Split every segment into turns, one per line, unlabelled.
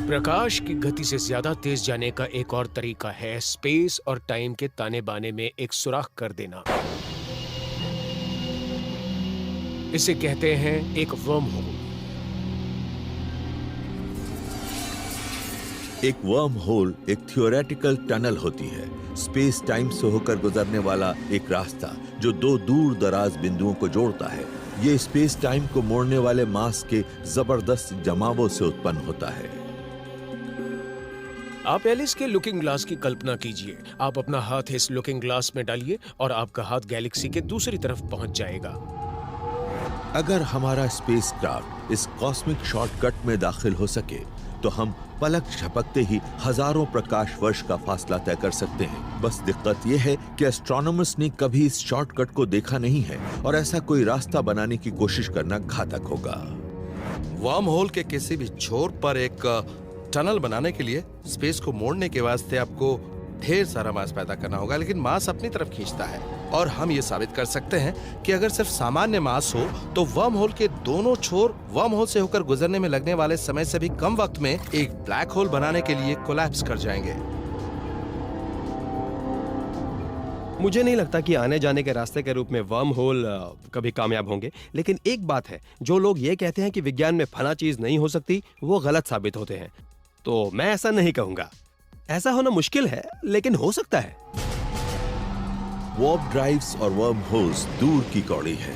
प्रकाश की गति से ज्यादा तेज जाने का एक और तरीका है स्पेस और टाइम के ताने बाने में एक सुराख कर देना। इसे कहते हैं एक वर्म होल।
एक वर्म होल एक थियोरेटिकल टनल होती है, स्पेस टाइम से होकर गुजरने वाला एक रास्ता जो दो दूर दराज बिंदुओं को जोड़ता है। ये स्पेस टाइम को मोड़ने वाले मास के जबरदस्त जमावों से उत्पन्न होता है।
आप एलिस के लुकिंग ग्लास की कल्पना कीजिए। आप अपना हाथ इस लुकिंग ग्लास में डालिए और आपका हाथ गैलेक्सी के दूसरी तरफ पहुंच जाएगा।
अगर हमारा स्पेसक्राफ्ट इस कॉस्मिक शॉर्टकट में दाखिल हो सके तो हम पलक झपकते ही हजारों प्रकाश वर्ष का फासला तय कर सकते हैं। बस दिक्कत यह है कि एस्ट्रोनॉमर्स ने कभी इस शॉर्टकट को देखा नहीं है और ऐसा कोई रास्ता बनाने की कोशिश करना घातक होगा।
वर्म होल के किसी भी छोर पर एक टनल बनाने के लिए स्पेस को मोड़ने के वास्ते आपको ढेर सारा मास पैदा करना होगा, लेकिन मास अपनी तरफ खींचता है। और हम ये साबित कर सकते हैं कि अगर सिर्फ सामान्य मास हो तो वर्म होल के दोनों छोर वर्म होल से होकर गुजरने में लगने वाले समय से भी कम वक्त में एक ब्लैक होल बनाने के लिए कोलैप्स कर जाएंगे।
मुझे नहीं लगता कि आने जाने के रास्ते के रूप में वर्म होल कभी कामयाब होंगे, लेकिन एक बात है, जो लोग ये कहते हैं कि विज्ञान में फला चीज नहीं हो सकती, वो गलत साबित होते हैं। तो मैं ऐसा नहीं कहूंगा। ऐसा होना मुश्किल है, लेकिन हो सकता है।
वार्प ड्राइव्स और वर्म होल्स दूर की कौड़ी है।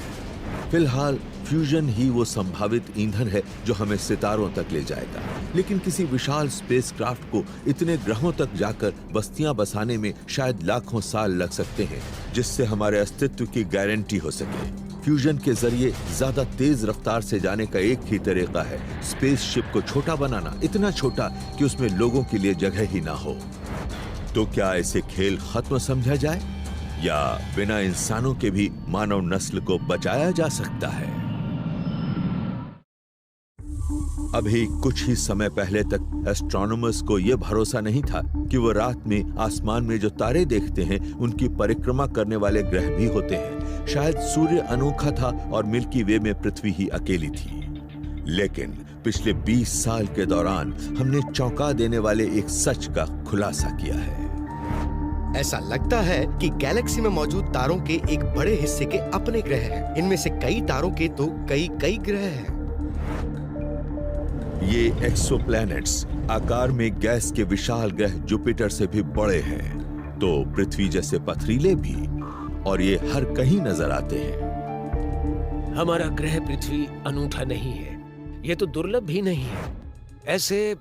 फिलहाल फ्यूजन ही वो संभावित ईंधन है जो हमें सितारों तक ले जाएगा, लेकिन किसी विशाल स्पेसक्राफ्ट को इतने ग्रहों तक जाकर बस्तियां बसाने में शायद लाखों साल लग सकते हैं, जिससे हमारे अस्तित्व की गारंटी हो सके। फ्यूजन के जरिए ज्यादा तेज रफ्तार से जाने का एक ही तरीका है, स्पेसशिप को छोटा बनाना, इतना छोटा कि उसमें लोगों के लिए जगह ही ना हो। तो क्या इसे खेल खत्म समझा जाए या बिना इंसानों के भी मानव नस्ल को बचाया जा सकता है? अभी कुछ ही समय पहले तक एस्ट्रोनॉमर्स को यह भरोसा नहीं था कि वो रात में आसमान में जो तारे देखते हैं उनकी परिक्रमा करने वाले ग्रह भी होते हैं। शायद सूर्य अनोखा था और मिल्की वे में पृथ्वी ही अकेली थी। लेकिन पिछले 20 साल के दौरान हमने चौंका देने वाले एक सच का खुलासा किया है।
ऐसा लगता है कि गैलेक्सी में मौजूद तारों के एक बड़े हिस्से के अपने ग्रह हैं। इनमें से कई तारों के तो कई ग्रह हैं।
ये एक्सोप्लैनेट्स आकार में गैस के विशाल ग्रह जुपिटर से भी बड़े हैं, तो पृथ्वी जैसे पथरीले भी, और ये हर कहीं नजर आते हैं।
हमारा ग्रह पृथ्वी अनूठा नहीं है, ये तो दुर्लभ भी नहीं है। ऐसे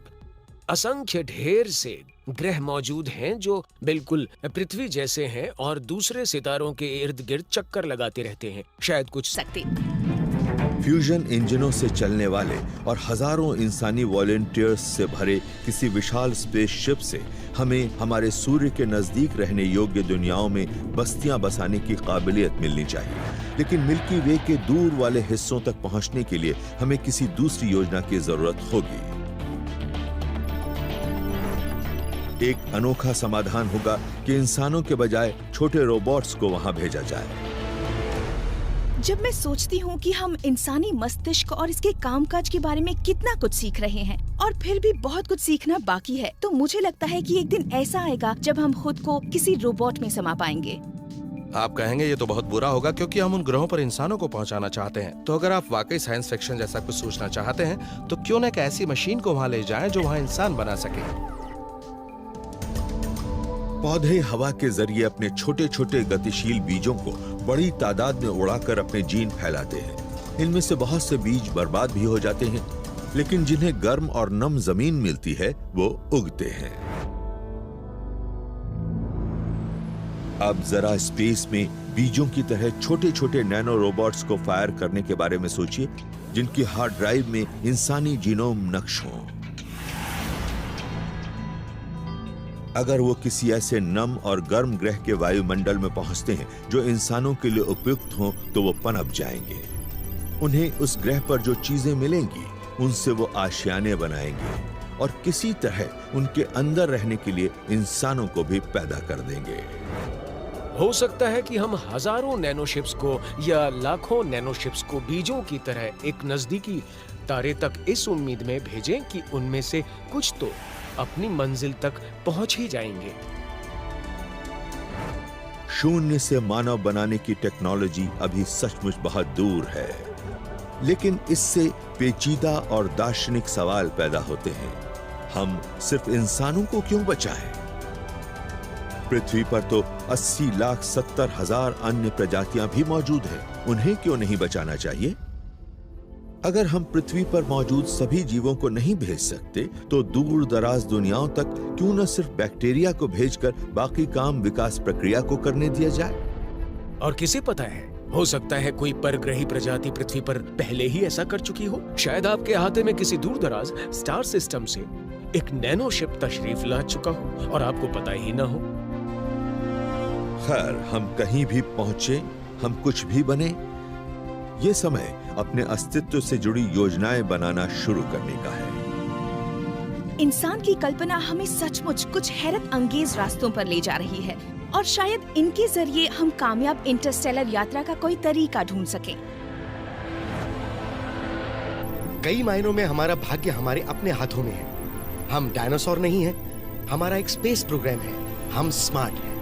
असंख्य ढेर से ग्रह मौजूद हैं जो बिल्कुल पृथ्वी जैसे हैं और दूसरे सितारों के इर्द गिर्द चक्कर लगाते रहते हैं। शायद कुछ सकते।
फ्यूजन इंजनों से चलने वाले और हजारों इंसानी वॉलंटियर्स से भरे किसी विशाल स्पेसशिप से हमें हमारे सूर्य के नजदीक रहने योग्य दुनियाओं में बस्तियां बसाने की काबिलियत मिलनी चाहिए। लेकिन मिल्की वे के दूर वाले हिस्सों तक पहुंचने के लिए हमें किसी दूसरी योजना की जरूरत होगी। एक अनोखा समाधान होगा कि इंसानों के बजाय छोटे रोबोट्स को वहां भेजा जाए।
जब मैं सोचती हूँ कि हम इंसानी मस्तिष्क और इसके कामकाज के बारे में कितना कुछ सीख रहे हैं और फिर भी बहुत कुछ सीखना बाकी है, तो मुझे लगता है कि एक दिन ऐसा आएगा जब हम खुद को किसी रोबोट में समा पाएंगे।
आप कहेंगे ये तो बहुत बुरा होगा क्योंकि हम उन ग्रहों पर इंसानों को पहुंचाना चाहते हैं। तो अगर आप वाकई साइंस फिक्शन जैसा कुछ सोचना चाहते हैं तो क्यों न एक ऐसी मशीन को वहाँ ले जाएं जो वहाँ इंसान बना सके।
पौधे हवा के जरिए अपने छोटे छोटे गतिशील बीजों को बड़ी तादाद में उड़ाकर अपने जीन फैलाते हैं। इनमें से बहुत से बीज बर्बाद भी हो जाते हैं, लेकिन जिन्हें गर्म और नम जमीन मिलती है वो उगते हैं। अब जरा स्पेस में बीजों की तरह छोटे छोटे नैनो रोबोट्स को फायर करने के बारे में सोचिए, जिनकी हार्ड ड्राइव में इंसानी जीनोम नक्श हो। अगर वो किसी ऐसे नम और गर्म ग्रह के वायुमंडल में पहुंचते हैं जो इंसानों के लिए उपयुक्त हों, तो वो पनप जाएंगे। उन्हें उस ग्रह पर जो चीजें मिलेंगी उनसे वो आशियाने बनाएंगे और किसी तरह उनके अंदर रहने के लिए इंसानों को भी पैदा कर देंगे।
हो सकता है कि हम हजारों नैनोशिप्स को या लाखों नैनोशिप्स को बीजों की तरह एक नजदीकी तारे तक इस उम्मीद में भेजें कि उनमें से कुछ तो अपनी मंजिल तक पहुंच ही जाएंगे।
शून्य से मानव बनाने की टेक्नोलॉजी अभी सचमुच बहुत दूर है, लेकिन इससे पेचीदा और दार्शनिक सवाल पैदा होते हैं। हम सिर्फ इंसानों को क्यों बचाएं? पृथ्वी पर तो 80,70,000 अन्य प्रजातियां भी मौजूद हैं। उन्हें क्यों नहीं बचाना चाहिए? अगर हम पृथ्वी पर मौजूद सभी जीवों को नहीं भेज सकते, तो दूर दराज दुनियाओं तक क्यों न सिर्फ बैक्टीरिया को भेजकर बाकी काम विकास प्रक्रिया को करने दिया जाए?
और किसे पता है, हो सकता है कोई परग्रही प्रजाति पृथ्वी पर पहले ही ऐसा कर चुकी हो। शायद आपके अहाते में किसी दूर दराज स्टार सिस्टम से एक नैनोशिप तशरीफ ला चुका हो और आपको पता ही ना हो।
खैर, हम कहीं भी पहुंचे, हम कुछ भी बने, ये समय अपने अस्तित्व से जुड़ी योजनाएं बनाना शुरू करने का है।
इंसान की कल्पना हमें सचमुच कुछ हैरत अंगेज रास्तों पर ले जा रही है और शायद इनके जरिए हम कामयाब इंटरस्टेलर यात्रा का कोई तरीका ढूंढ सकें।
कई मायनों में हमारा भाग्य हमारे अपने हाथों में है। हम डायनासोर नहीं हैं, हमारा एक स्पेस प्रोग्राम है, हम स्मार्ट हैं।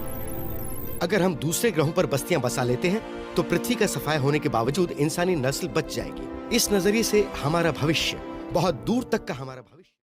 अगर हम दूसरे ग्रहों पर बस्तियां बसा लेते हैं तो पृथ्वी का सफाया होने के बावजूद इंसानी नस्ल बच जाएगी। इस नजरिए से हमारा भविष्य, बहुत दूर तक का हमारा भविष्य